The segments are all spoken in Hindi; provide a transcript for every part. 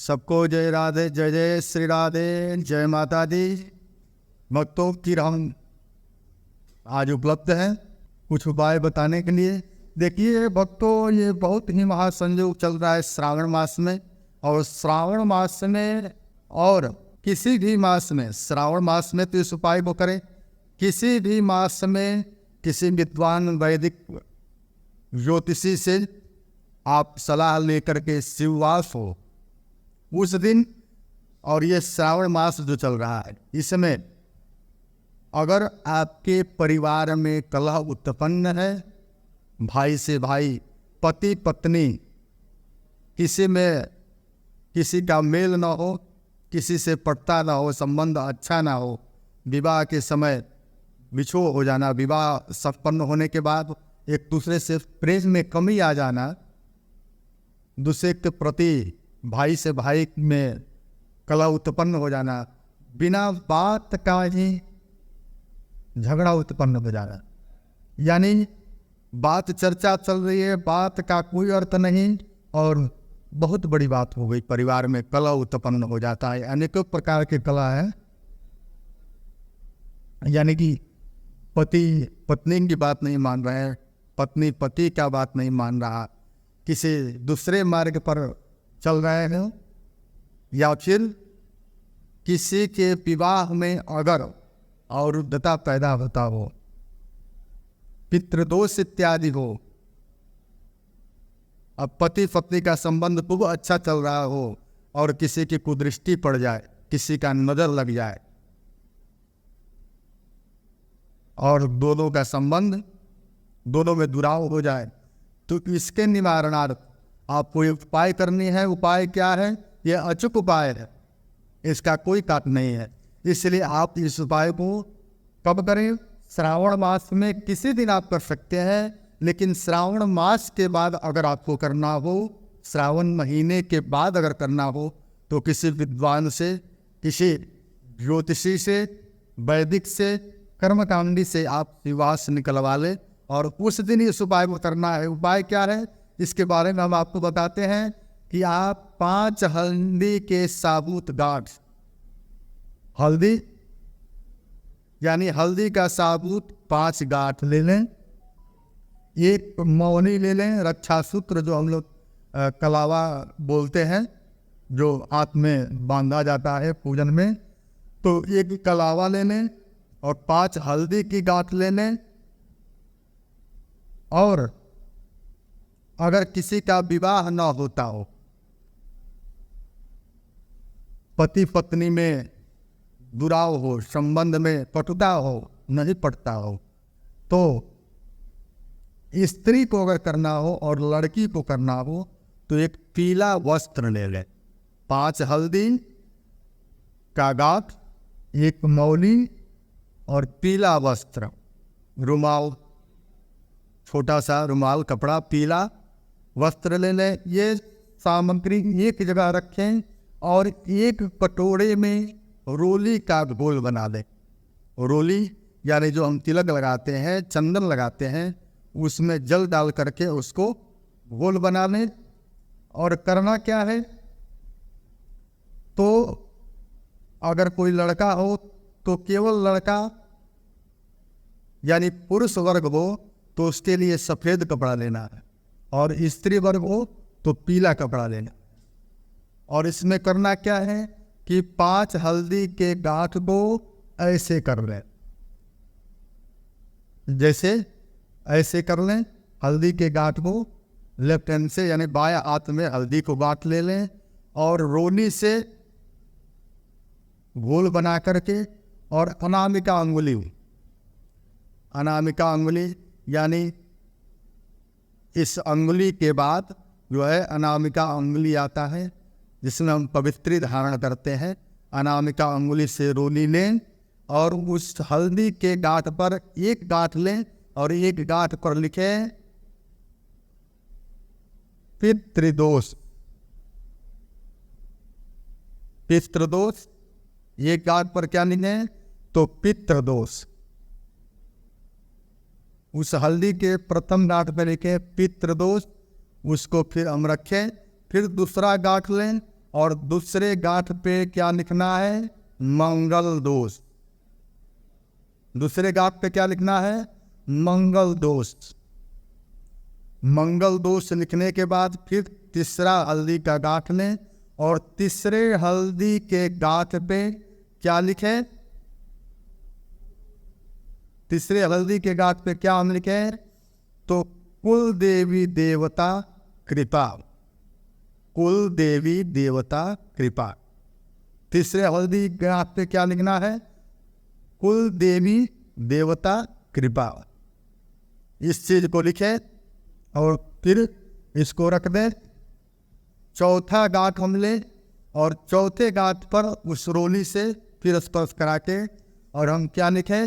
सबको जय राधे, जय जय श्री राधे, जय माता दी। भक्तों की हम आज उपलब्ध हैं कुछ उपाय बताने के लिए। देखिए भक्तों, ये बहुत ही महासंयोग चल रहा है श्रावण मास में। और श्रावण मास में और किसी भी मास में, श्रावण मास में तो इस उपाय को करें। किसी भी मास में किसी विद्वान वैदिक ज्योतिषी से आप सलाह लेकर के शिववास हो उस दिन। और ये श्रावण मास जो चल रहा है, इसमें अगर आपके परिवार में कलह उत्पन्न है, भाई से भाई, पति पत्नी, किसी में किसी का मेल ना हो, किसी से पटता ना हो, संबंध अच्छा ना हो, विवाह के समय बिछोह हो जाना, विवाह संपन्न होने के बाद एक दूसरे से प्रेम में कमी आ जाना, दूसरे के प्रति भाई से भाई में कलह उत्पन्न हो जाना, बिना बात का ही झगड़ा उत्पन्न हो जाना, यानी बात चर्चा चल रही है, बात का कोई अर्थ नहीं और बहुत बड़ी बात हो गई, परिवार में कलह उत्पन्न हो जाता है। अनेकों प्रकार के कलह है, यानी कि पति पत्नी की बात नहीं मान रहे हैं, पत्नी पति का बात नहीं मान रहा, किसी दूसरे मार्ग पर चल रहे हैं, या फिर किसी के विवाह में अगर अवरुद्धता पैदा होता हो, पितृदोष इत्यादि हो, अब पति पत्नी का संबंध खूब अच्छा चल रहा हो और किसी की कुदृष्टि पड़ जाए, किसी का नजर लग जाए और दोनों का संबंध, दोनों में दुराव हो जाए, तो इसके निवारणार्थ आपको एक उपाय करनी है। उपाय क्या है? यह अचूक उपाय है, इसका कोई काट नहीं है। इसलिए आप इस उपाय को कब करें? श्रावण मास में किसी दिन आप कर सकते हैं, लेकिन श्रावण मास के बाद अगर आपको करना हो, श्रावण महीने के बाद अगर करना हो, तो किसी विद्वान से, किसी ज्योतिषी से, वैदिक से, कर्मकांडी से आप शिववास निकलवा लें और उस दिन इस उपाय को करना है। उपाय क्या है इसके बारे में हम आपको बताते हैं कि आप 5 हल्दी के साबुत गांठ, हल्दी यानी हल्दी का साबुत 5 गांठ ले लें, एक मौनी ले लें, रक्षा सूत्र जो हम लोग कलावा बोलते हैं, जो हाथ में बांधा जाता है पूजन में, तो एक कलावा ले लें और 5 हल्दी की गांठ ले लें। और अगर किसी का विवाह ना होता हो, पति पत्नी में दुराव हो, संबंध में पटुता हो, नहीं पटता हो, तो स्त्री को अगर करना हो और लड़की को करना हो तो एक पीला वस्त्र ले लें, 5 हल्दी का गांठ, एक मौली और पीला वस्त्र, रुमाल, छोटा सा रुमाल, कपड़ा, पीला वस्त्र ले लें। ये सामग्री एक जगह रखें और एक कटोरे में रोली का घोल बना दें। रोली यानी जो हम तिलक लगाते हैं, चंदन लगाते हैं, उसमें जल डाल करके उसको घोल बना लें। और करना क्या है, तो अगर कोई लड़का हो तो केवल लड़का यानी पुरुष वर्ग हो तो उसके लिए सफ़ेद कपड़ा लेना है, और स्त्री वर्ग हो तो पीला कपड़ा लेना। और इसमें करना क्या है कि 5 हल्दी के गांठ को ऐसे कर लें, जैसे ऐसे कर लें। हल्दी के गांठ को लेफ्ट हैंड से यानी बाएं हाथ में हल्दी को गांठ ले लें और रोनी से गोल बना करके, और अनामिका अंगुली, अनामिका अंगुली यानी इस अंगुली के बाद जो है अनामिका अंगुली आता है, जिसमें हम पवित्री धारण करते हैं। अनामिका अंगुली से रोली लें और उस हल्दी के गांठ पर एक गांठ लें और एक गांठ पर लिखें पितृदोष। पितृदोष, एक गांठ पर क्या लिखें तो पितृदोष। उस हल्दी के प्रथम गांठ पर लिखें पितृदोष, उसको फिर हम रखें, फिर दूसरा गांठ लें और दूसरे गांठ पे क्या लिखना है? मंगल दोष। दूसरे गांठ पे क्या लिखना है? मंगल दोष। मंगल दोष लिखने के बाद फिर तीसरा हल्दी का गांठ लें और तीसरे हल्दी के गांठ पे क्या लिखे? तीसरे हल्दी के गांठ पे क्या हम लिखे? तो कुल देवी देवता कृपा। कुल देवी देवता कृपा। तीसरे हल्दी के गांठ पे क्या लिखना है? कुल देवी देवता कृपा। इस चीज को लिखे और फिर इसको रख दें। चौथा गांठ हम ले और चौथे गांठ पर उस रोली से फिर स्पर्श करा के और हम क्या लिखे?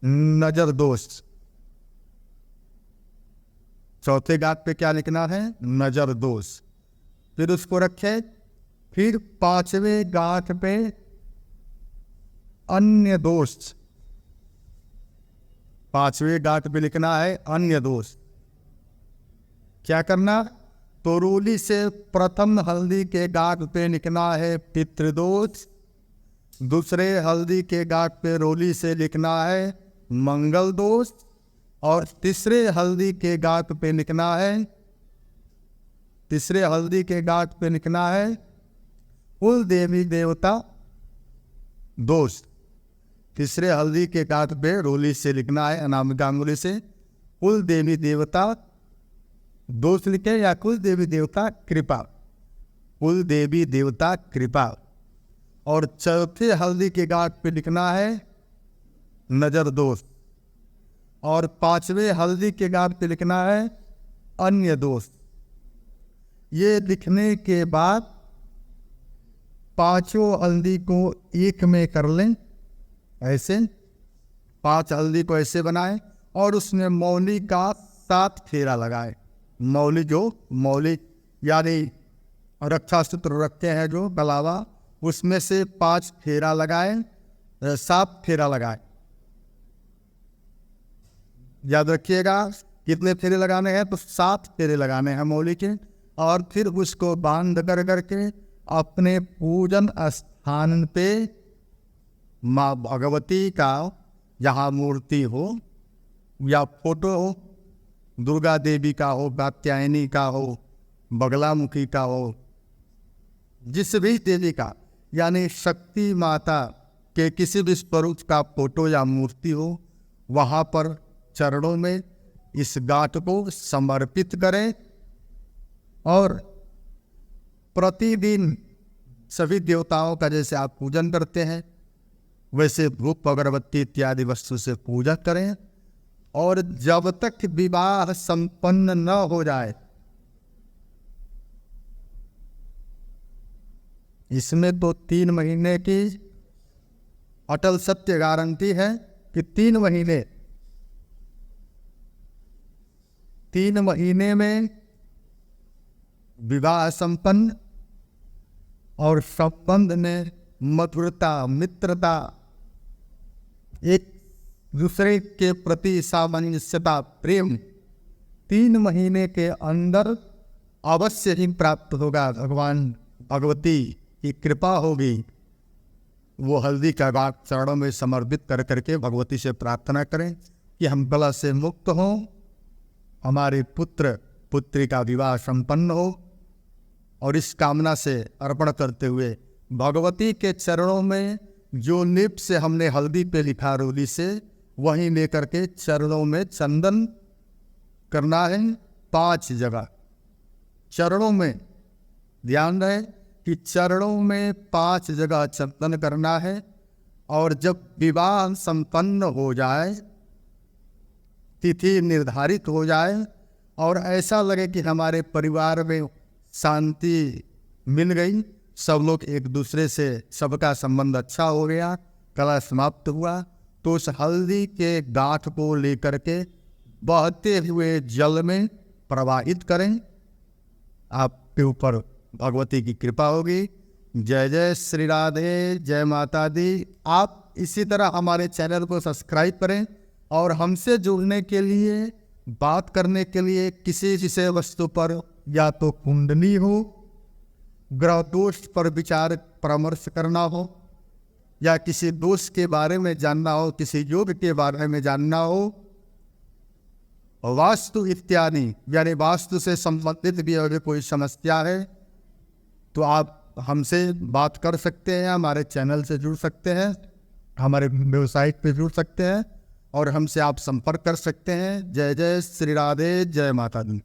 नजर दोष। चौथे गांठ पे क्या लिखना है? नजर दोष। फिर उसको रखे। फिर पांचवें गांठ पे अन्य दोष। पांचवें गांठ पे लिखना है अन्य दोष। क्या करना? तो रोली से प्रथम हल्दी के गांठ पे लिखना है पितृदोष। दूसरे हल्दी के गांठ पे रोली से लिखना है मंगल दोष और तीसरे हल्दी के गांठ पे लिखना है कुल देवी देवता दोष। तीसरे हल्दी के गांठ पे रोली से लिखना है अनामिका अंगुली से कुल देवी देवता दोष लिखे या कुल देवी देवता कृपा। कुल देवी देवता कृपा। और चौथे हल्दी के गांठ पे लिखना है नजर दोष और पांचवें हल्दी के गांठ पे लिखना है अन्य दोष। ये लिखने के बाद पांचों हल्दी को एक में कर लें। ऐसे 5 हल्दी को ऐसे बनाएं और उसमें मौली का 7 फेरा लगाएं। मौली यानी रक्षा सूत्र रखते हैं जो गलावा, उसमें से 5 फेरा लगाएं, 7 फेरा लगाएं। याद रखिएगा कितने फेरे लगाने हैं? तो 7 फेरे लगाने हैं मौली के। और फिर उसको बांध कर करके अपने पूजन स्थान पे माँ भगवती का जहाँ मूर्ति हो या फोटो हो, दुर्गा देवी का हो, कात्यायनी का हो, बगलामुखी का हो, जिस भी देवी का यानी शक्ति माता के किसी भी स्वरूप का फोटो या मूर्ति हो, वहाँ पर चरणों में इस गांठ को समर्पित करें। और प्रतिदिन सभी देवताओं का जैसे आप पूजन करते हैं वैसे धूप अगरबत्ती इत्यादि वस्तु से पूजा करें। और जब तक विवाह संपन्न न हो जाए, इसमें तो 3 महीने की अटल सत्य गारंटी है कि 3 महीने में विवाह संपन्न और संबंध में मधुरता, मित्रता, एक दूसरे के प्रति सामंजस्यता, प्रेम 3 महीने के अंदर अवश्य ही प्राप्त होगा। भगवान भगवती की कृपा होगी। वो हल्दी का गांठ चरणों में समर्पित कर करके भगवती से प्रार्थना करें कि हम बला से मुक्त हों, हमारे पुत्र पुत्री का विवाह संपन्न हो। और इस कामना से अर्पण करते हुए भगवती के चरणों में जो लिप से हमने हल्दी पे लिखा रोली से, वहीं लेकर के चरणों में चंदन करना है 5 जगह। चरणों में ध्यान रहे कि चरणों में 5 जगह चंदन करना है। और जब विवाह संपन्न हो जाए, तिथि निर्धारित हो जाए और ऐसा लगे कि हमारे परिवार में शांति मिल गई, सब लोग एक दूसरे से, सबका संबंध अच्छा हो गया, कलह समाप्त हुआ, तो उस हल्दी के गांठ को लेकर के बहते हुए जल में प्रवाहित करें। आपके ऊपर भगवती की कृपा होगी। जय जय श्री राधे, जय माता दी। आप इसी तरह हमारे चैनल को सब्सक्राइब करें और हमसे जुड़ने के लिए, बात करने के लिए किसी विषय वस्तु पर, या तो कुंडली हो ग्रह दोष पर विचार परामर्श करना हो, या किसी दोष के बारे में जानना हो, किसी योग के बारे में जानना हो, वास्तु इत्यादि यानी वास्तु से संबंधित भी अगर कोई समस्या है तो आप हमसे बात कर सकते हैं, हमारे चैनल से जुड़ सकते हैं, हमारे वेबसाइट पे जुड़ सकते हैं और हमसे आप संपर्क कर सकते हैं। जय जय श्री राधे, जय माता दी।